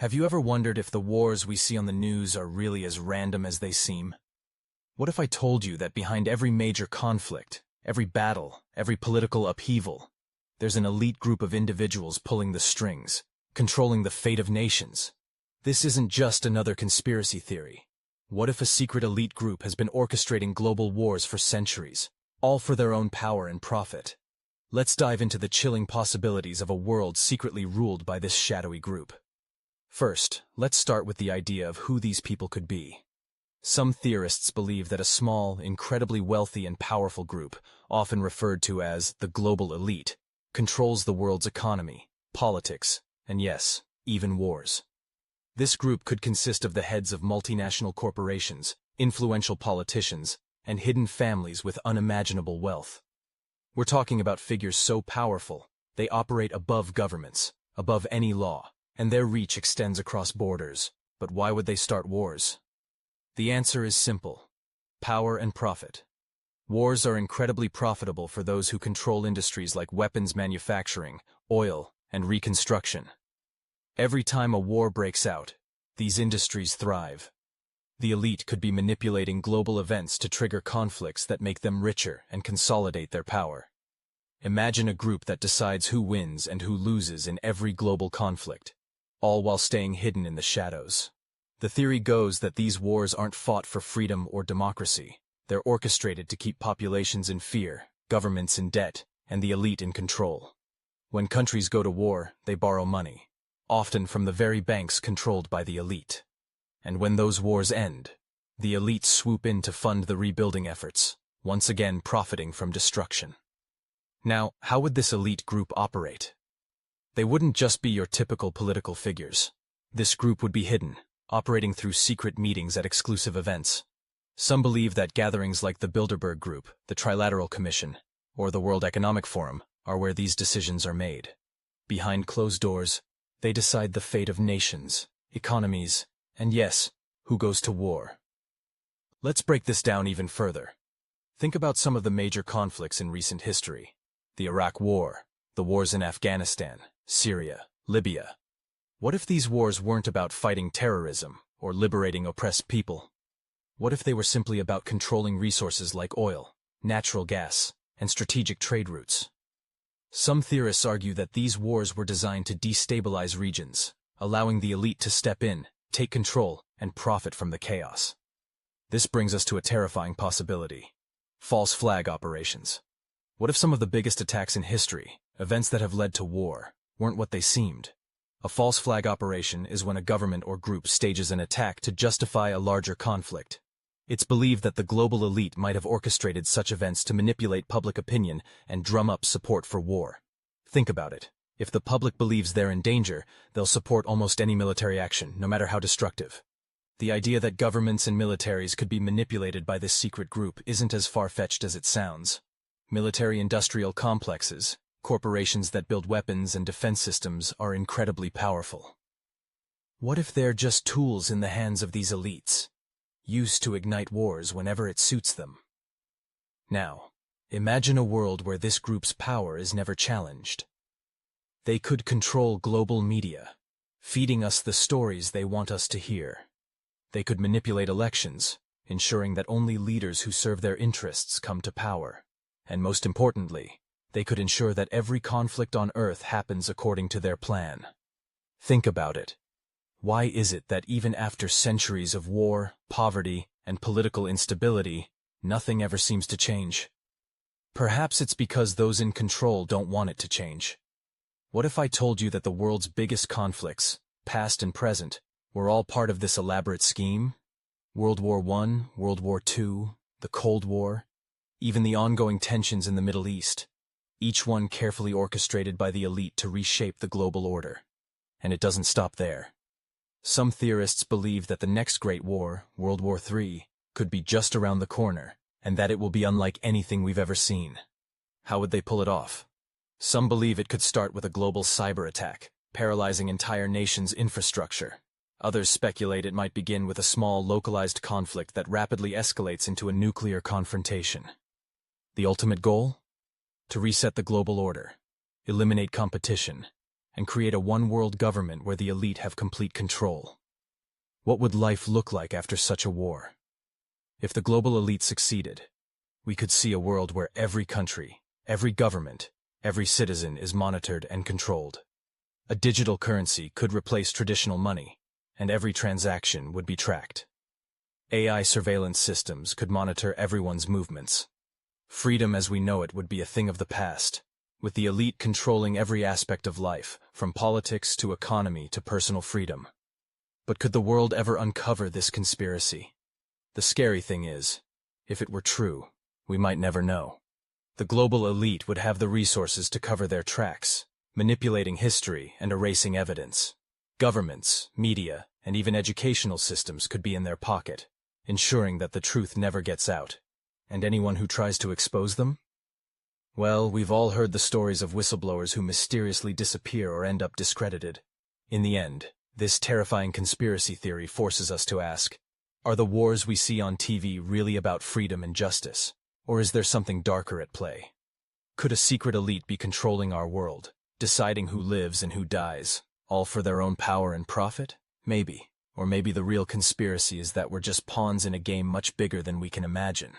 Have you ever wondered if the wars we see on the news are really as random as they seem? What if I told you that behind every major conflict, every battle, every political upheaval, there's an elite group of individuals pulling the strings, controlling the fate of nations? This isn't just another conspiracy theory. What if a secret elite group has been orchestrating global wars for centuries, all for their own power and profit? Let's dive into the chilling possibilities of a world secretly ruled by this shadowy group. First, let's start with the idea of who these people could be. Some theorists believe that a small, incredibly wealthy and powerful group, often referred to as the global elite, controls the world's economy, politics, and yes, even wars. This group could consist of the heads of multinational corporations, influential politicians, and hidden families with unimaginable wealth. We're talking about figures so powerful, they operate above governments, above any law, and their reach extends across borders. But why would they start wars? The answer is simple: power and profit. Wars are incredibly profitable for those who control industries like weapons manufacturing, oil, and reconstruction. Every time a war breaks out, these industries thrive. The elite could be manipulating global events to trigger conflicts that make them richer and consolidate their power. Imagine a group that decides who wins and who loses in every global conflict, all while staying hidden in the shadows. The theory goes that these wars aren't fought for freedom or democracy. They're orchestrated to keep populations in fear, governments in debt, and the elite in control. When countries go to war, they borrow money, often from the very banks controlled by the elite. And when those wars end, the elite swoop in to fund the rebuilding efforts, once again profiting from destruction. Now, how would this elite group operate? They wouldn't just be your typical political figures. This group would be hidden, operating through secret meetings at exclusive events. Some believe that gatherings like the Bilderberg Group, the Trilateral Commission, or the World Economic Forum are where these decisions are made. Behind closed doors, they decide the fate of nations, economies, and yes, who goes to war. Let's break this down even further. Think about some of the major conflicts in recent history: the Iraq War, the wars in Afghanistan, Syria, Libya. What if these wars weren't about fighting terrorism or liberating oppressed people? What if they were simply about controlling resources like oil, natural gas, and strategic trade routes? Some theorists argue that these wars were designed to destabilize regions, allowing the elite to step in, take control, and profit from the chaos. This brings us to a terrifying possibility: false flag operations. What if some of the biggest attacks in history, events that have led to war, weren't what they seemed? A false flag operation is when a government or group stages an attack to justify a larger conflict. It's believed that the global elite might have orchestrated such events to manipulate public opinion and drum up support for war. Think about it. If the public believes they're in danger, they'll support almost any military action, no matter how destructive. The idea that governments and militaries could be manipulated by this secret group isn't as far-fetched as it sounds. Military-industrial complexes, corporations that build weapons and defense systems, are incredibly powerful. What if they're just tools in the hands of these elites, used to ignite wars whenever it suits them? Now, imagine a world where this group's power is never challenged. They could control global media, feeding us the stories they want us to hear. They could manipulate elections, ensuring that only leaders who serve their interests come to power. And most importantly, they could ensure that every conflict on Earth happens according to their plan. Think about it. Why is it that even after centuries of war, poverty, and political instability, nothing ever seems to change? Perhaps it's because those in control don't want it to change. What if I told you that the world's biggest conflicts, past and present, were all part of this elaborate scheme? World War I, World War II, the Cold War, even the ongoing tensions in the Middle East, each one carefully orchestrated by the elite to reshape the global order. And it doesn't stop there. Some theorists believe that the next great war, World War III, could be just around the corner, and that it will be unlike anything we've ever seen. How would they pull it off? Some believe it could start with a global cyber attack, paralyzing entire nations' infrastructure. Others speculate it might begin with a small, localized conflict that rapidly escalates into a nuclear confrontation. The ultimate goal? To reset the global order, eliminate competition, and create a one-world government where the elite have complete control. What would life look like after such a war? If the global elite succeeded, we could see a world where every country, every government, every citizen is monitored and controlled. A digital currency could replace traditional money, and every transaction would be tracked. AI surveillance systems could monitor everyone's movements. Freedom as we know it would be a thing of the past, with the elite controlling every aspect of life, from politics to economy to personal freedom. But could the world ever uncover this conspiracy? The scary thing is, if it were true, we might never know. The global elite would have the resources to cover their tracks, manipulating history and erasing evidence. Governments, media, and even educational systems could be in their pocket, ensuring that the truth never gets out. And anyone who tries to expose them? Well, we've all heard the stories of whistleblowers who mysteriously disappear or end up discredited. In the end, this terrifying conspiracy theory forces us to ask, are the wars we see on TV really about freedom and justice, or is there something darker at play? Could a secret elite be controlling our world, deciding who lives and who dies, all for their own power and profit? Maybe. Or maybe the real conspiracy is that we're just pawns in a game much bigger than we can imagine.